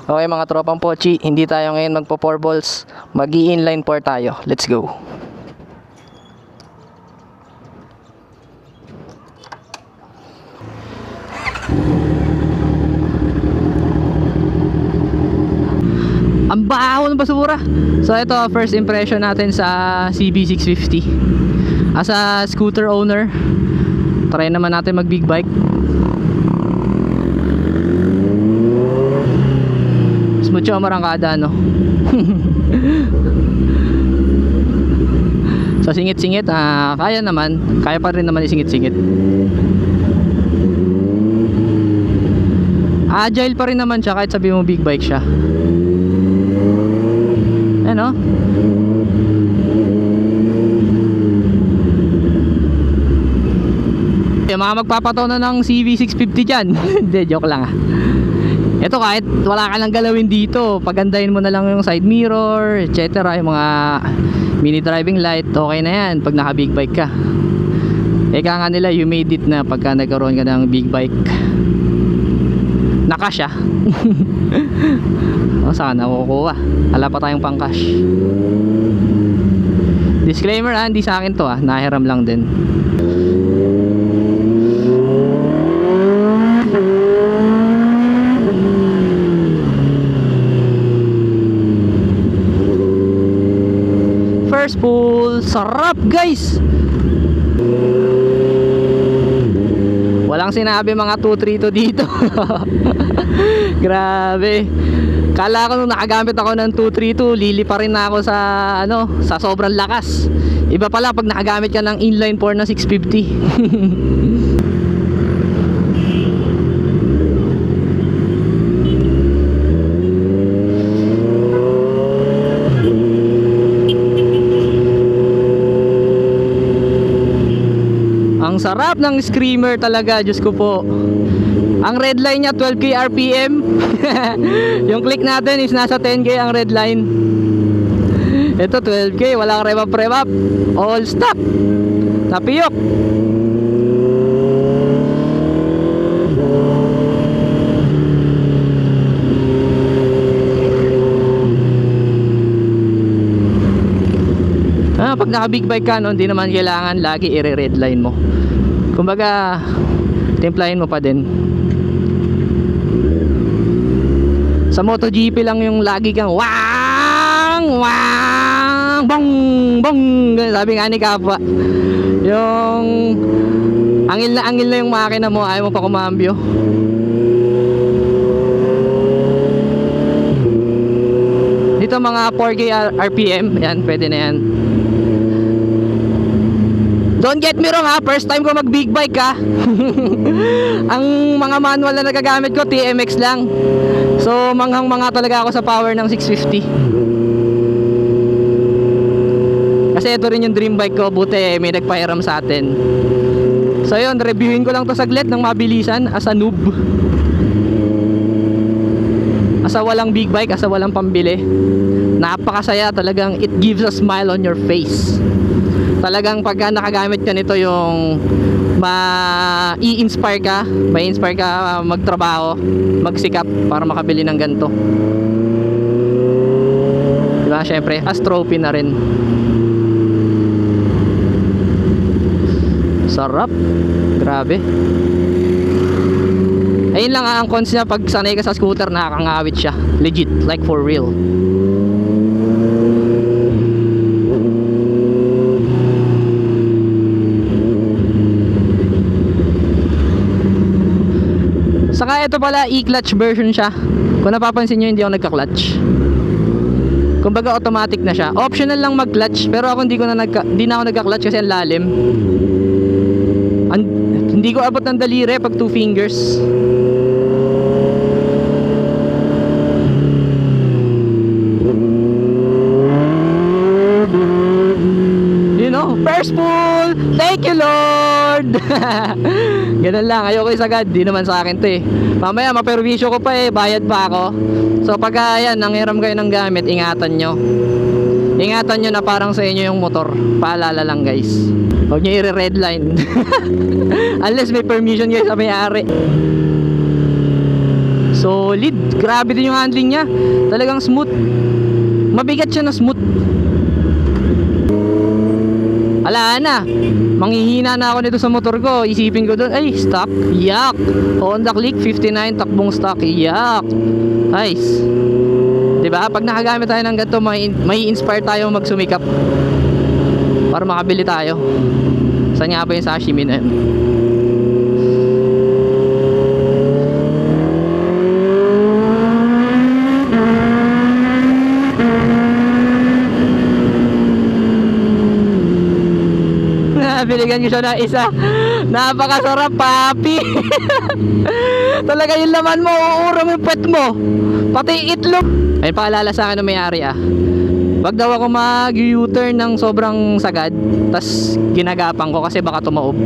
Okay mga tropang pochi, hindi tayo ngayon magpo 4 balls, mag-i-inline pour tayo. Let's go. Ang baho ng basura. So ito first impression natin sa CB650. As a scooter owner, try naman natin mag big bike. Smooth siya marangkada, no? Sa singit-singit, kaya naman. Kaya pa rin naman isingit-singit. Agile pa rin naman siya kahit sabi mo big bike siya. Ano? Yung mga magpapataw na ng CB650 dyan. Hindi, joke lang Ito kahit wala ka lang galawin dito, pagandahin mo na lang yung side mirror, etc. Yung mga mini driving light, okay na yan pag naka big bike ka. Eka nga nila, you made it na pagka nagkaroon ka ng big bike. Nakash O saan nakukuha? Wala pa tayong pang cash. Disclaimer hindi sa akin to nahiram lang din. First pull, sarap guys. Walang sinabi mga 232 dito. Grabe. Kala ko nung nakagamit ako ng 232, lili pa rin na ako sa sa sobrang lakas. Iba pala pag nakagamit ka ng inline pour na 650. Ang sarap ng screamer talaga, Diyos ko po. Ang red line niya 12k RPM. Yung click natin is nasa 10k ang red line. Ito 12k, walang rev up. All stop. Napiyok. Pag naka big bike ka, hindi naman kailangan lagi i-red line mo. Kumbaga, timplahin mo pa din. Sa MotoGP lang yung lagi kang wang bong bong, sabi nga ni Kapwa. Yung angil na yung makina mo, ayaw mo pa kumambyo. Dito mga 4k RPM, yan, pwede na yan. Don't get me wrong first time ko mag big bike Ang mga manual na nagagamit ko TMX lang. So manghang-manga talaga ako sa power ng 650. Kasi ito rin yung dream bike ko, buti may nagpahiram sa atin. So yun, reviewin ko lang to saglit ng mabilisan as a noob. Asa walang big bike, asa walang pambili. Napakasaya talagang, it gives a smile on your face. Talagang pagka nakagamit ka nito yung ma-i-inspire ka, ma-inspire ka magtrabaho, magsikap para makabili ng ganito. Diba? Syempre, as trophy na rin. Sarap. Grabe. Ayun lang ang cons niya, pag sanay ka sa scooter, nakakangawit siya. Legit, like for real. Saka ito pala e-clutch version siya. Kung napapansin nyo, hindi ako nagka-clutch. Kumbaga automatic na siya. Optional lang mag-clutch, pero ako hindi na ako nagka-clutch kasi ang lalim. Hindi ko abot ng daliri pag 2 fingers. You know, first pull. Thank you Lord. Ganun lang, ayoko isagad, di naman sa akin to Mamaya maperwisyo ko pa bayad pa ako. So pagka yan, nanghiram kayo ng gamit, ingatan nyo na parang sa inyo yung motor. Paalala lang guys, huwag nyo i-red line. Unless may permission guys sa may-ari. Solid. Grabe din yung handling niya. Talagang smooth. Mabigat siya na smooth. Ala na. Manghihina na ako nito sa motor ko. Isipin ko doon, ay, stock. Yak. Honda Click 59 takbong stock. Yak. Nice. 'Di ba? Pag nakagamit tayo ng ganito, may inspire tayo magsumikap para makabili tayo. Saan nga ba yung sashimi na yun? Binigyan ko siya na isa. Napakasarap, papi. Talaga yung laman mo, uurong yung pet mo. Pati itlog. Ay, paalala sa akin ng may-ari wag daw ako mag-U-turn ng sobrang sagad, tas ginagapang ko kasi baka tumaob.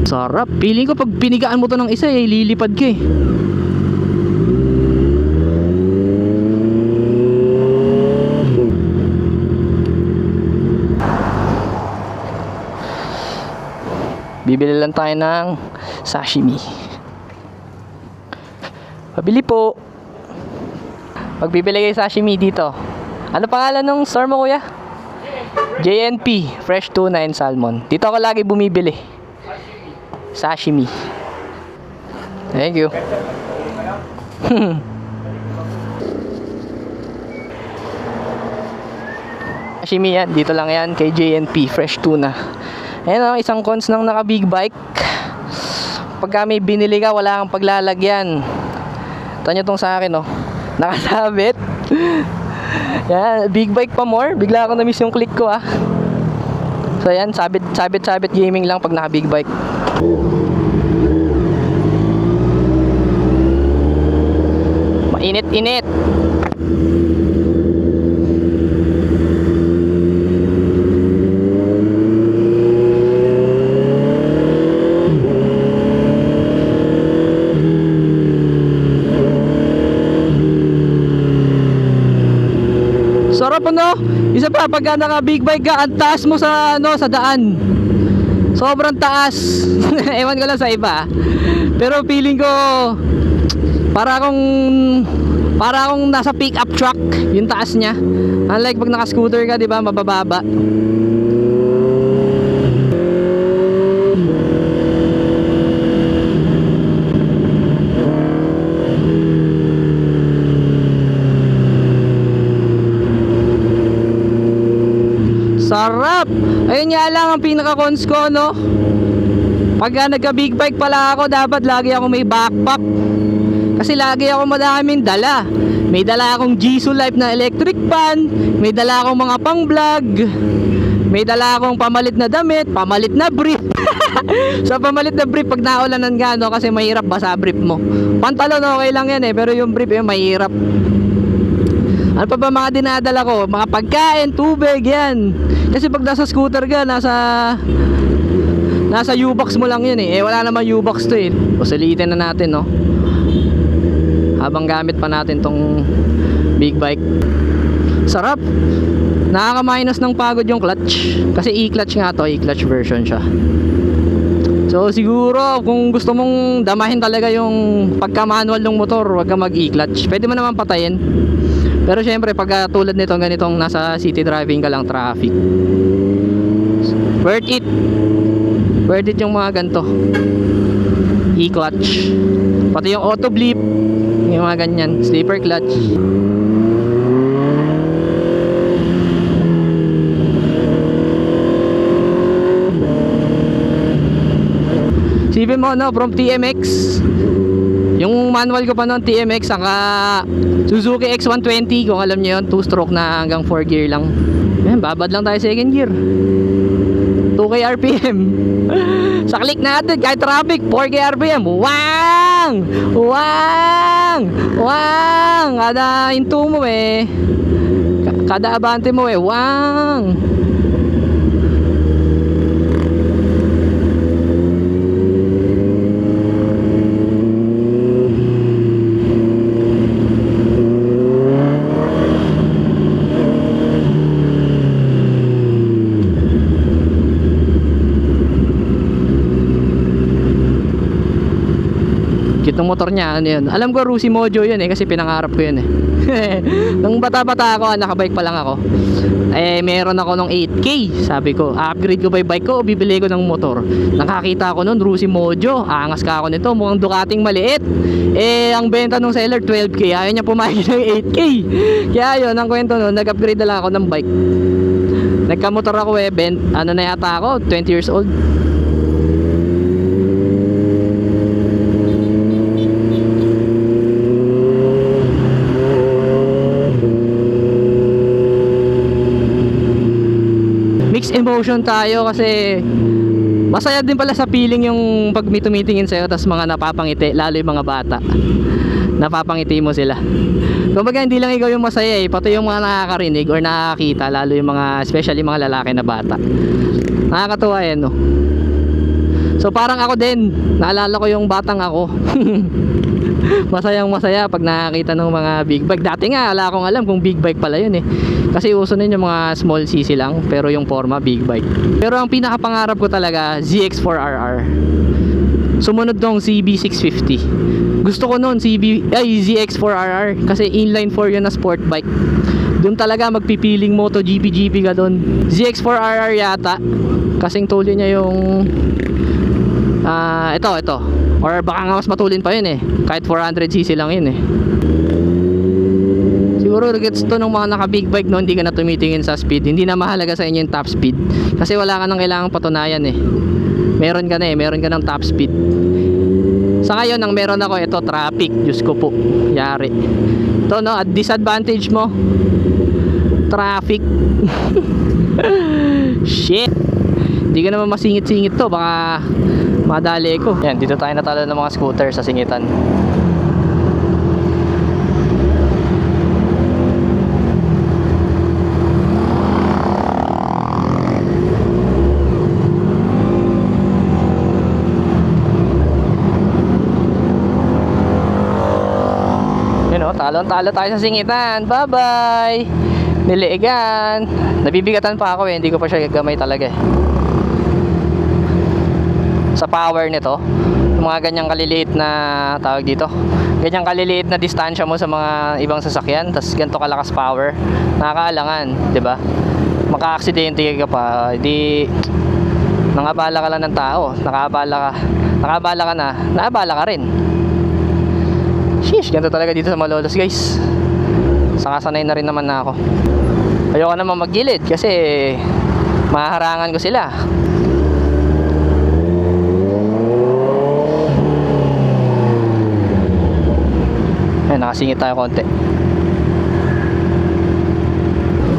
Sarap. Feeling ko pag pinigaan mo to ng isa, lilipad ka eh. Bibili lang tayo ng sashimi. Pabili po. Pagbibili kayo sashimi dito. Ano pangalan ng store mo, kuya? JNP Fresh Tuna and Salmon. Dito ako lagi bumibili. Sashimi. Thank you. Sashimi yan. Dito lang yan kay JNP Fresh Tuna. Ayan o, isang cons ng naka big bike. Pagka may binili ka, wala kang paglalagyan. Tanyo tong sa akin, nakasabit. Yan, big bike pa more. Bigla ako na-miss yung click ko, So yan, sabit gaming lang pag naka big bike. Mainit-init. Sarap isa pa pagka naka big bike ka, ang taas mo sa sa daan. Sobrang taas. Ewan ko lang sa iba. Pero feeling ko para akong nasa pick up truck yung taas niya. Unlike pag naka scooter ka, 'di ba, mabababa. Sarap! Ayun nga lang ang pinaka-cons ko, Pagka nagka-big bike pala ako, dapat lagi ako may backpack. Kasi lagi ako madaming dala. May dala akong Jisoo Life na electric pan, may dala akong mga pang-vlog, may dala akong pamalit na damit, pamalit na brief. Sa pamalit na brief, pag naulanan ka, kasi mahirap basa brief mo. Pantalon okay lang yan pero yung brief yun mahirap. Ano pa ba mga dinadala ko? Mga pagkain, tubig, yan. Kasi pag nasa scooter ka, nasa U-box mo lang yun wala naman U-box to Usalitin na natin, habang gamit pa natin tong big bike. Sarap. Nakaka-minus ng pagod yung clutch. Kasi e-clutch nga to, e-clutch version siya. So siguro kung gusto mong damahin talaga yung pagka-manual ng motor, wag ka mag-e-clutch. Pwede mo naman patayin. Pero syempre pag tulad nito, ganitong nasa city driving ka lang, traffic, worth it. Worth it yung mga ganito e-clutch. Pati yung auto blip, yung mga ganyan, sleeper clutch. Sipin mo from TMX, yung manual ko pa noon TMX, saka Suzuki X120, kung alam niyo yun, 2-stroke na hanggang 4 gear lang. Ayan, babad lang tayo second gear, 2k RPM. Sa click natin, kahit traffic, 4k RPM. Wang! Wang! Wang! Kada hinto mo kada abante mo wang! Cute ng motor niya, ano yun. Alam ko Rusi Mojo yun eh, kasi pinangarap ko yun eh. Nung bata-bata ako, nakabike pa lang ako. Meron ako nung 8K. Sabi ko, upgrade ko ba yung bike ko o bibili ko ng motor? Nakakita ko nun, Rusi Mojo. Angas ka ako nito, mukhang Ducating maliit. Ang benta nung seller, 12K. Ayaw niya pumayag ng 8K. Kaya yun, ang kwento nun, nag-upgrade na lang ako ng bike. Nagkamotor ako ano na yata ako, 20 years old. Mixed emotion tayo kasi masaya din pala sa feeling yung pag may tumitingin sa'yo tas mga napapangiti, lalo yung mga bata. Napapangiti mo sila. Kumbaga hindi lang ikaw yung masaya eh, pati yung mga nakakarinig or nakakita, lalo yung mga, especially mga lalaki na bata. Nakakatuwa yan, no? So parang ako din, naalala ko yung batang ako. Masayang masaya pag nakakita ng mga big bike. Dati nga wala akong alam kung big bike pala yun eh, kasi uso na yung mga small cc lang, pero yung forma big bike. Pero ang pinakapangarap ko talaga, ZX4RR. Sumunod nung CB650. Gusto ko noon ZX4RR kasi inline 4 yun na sport bike. Doon talaga magpipiling MotoGP GP ka doon. ZX4RR yata, kasing tuloy niya yung ito or baka nga mas matulin pa yun eh, kahit 400cc lang yun eh. Siguro gets to ng mga naka big bike no, hindi ka na tumitingin sa speed, hindi na mahalaga sa inyo yung top speed kasi wala ka nang kailangang patunayan eh. Meron ka ng top speed. Sa ngayon ang meron ako, ito traffic, Diyos ko po, yari ito no, at disadvantage mo traffic. Shit, hindi ka naman masingit-singit to, baka madali ko. Yan, dito tayo natalo ng mga scooter sa singitan. Talon-talo tayo sa singitan. Bye bye. Niliigan. Nabibigatan pa ako eh, hindi ko pa siya gagamay talaga eh. Sa power nito, yung mga ganyang kaliliit na tawag dito, ganyang kaliliit na distansya mo sa mga ibang sasakyan, tas ganito kalakas power, nakakaalangan, 'di ba? Maka-aksidente ka pa, di nangabala ka lang ng tao, nakabala ka na, naabala ka rin. Sheesh, ganito talaga dito sa Malolos guys. Sangasanay na rin naman na ako. Ayoko naman maggilid kasi mahaharangan ko sila. Ayan, nakasingit tayo konti.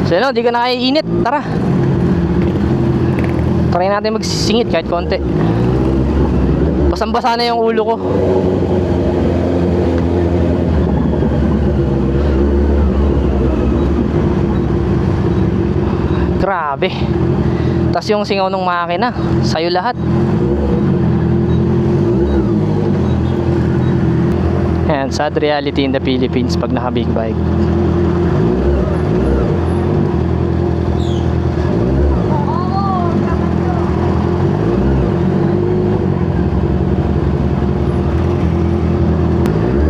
So yun, di ka nakaiinit. Tara, try natin magsisingit kahit konti. Basang-basa na yung ulo ko. Grabe. Tas yung singaw ng makina, sayo lahat. Ayan, sad reality in the Philippines pag naka big bike.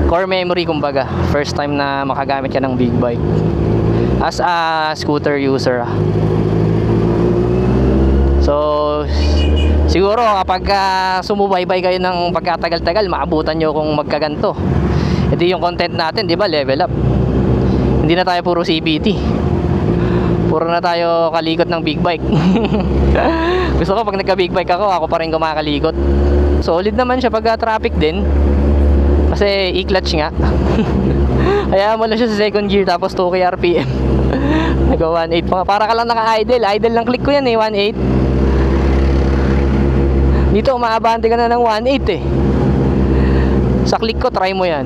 Core memory kumbaga, first time na makagamit ka ng big bike as a scooter user. So siguro kapag sumubaybay kayo ng pagkatagal-tagal, maabutan nyo kung magkaganto. Ito yung content natin, di ba? Level up. Hindi na tayo puro CBT, puro na tayo kalikot ng big bike. Gusto ko pag nagka big bike ako pa rin kumakalikot. Solid naman siya pag traffic din, kasi i-clutch nga. Kaya mo lang siya sa second gear tapos 2k RPM. Nag 1.8 pa. Para ka lang naka-idle. Idle lang click ko yan eh, 1.8. Dito umaabante ka na ng 1.8 eh. Sa click ko, try mo yan.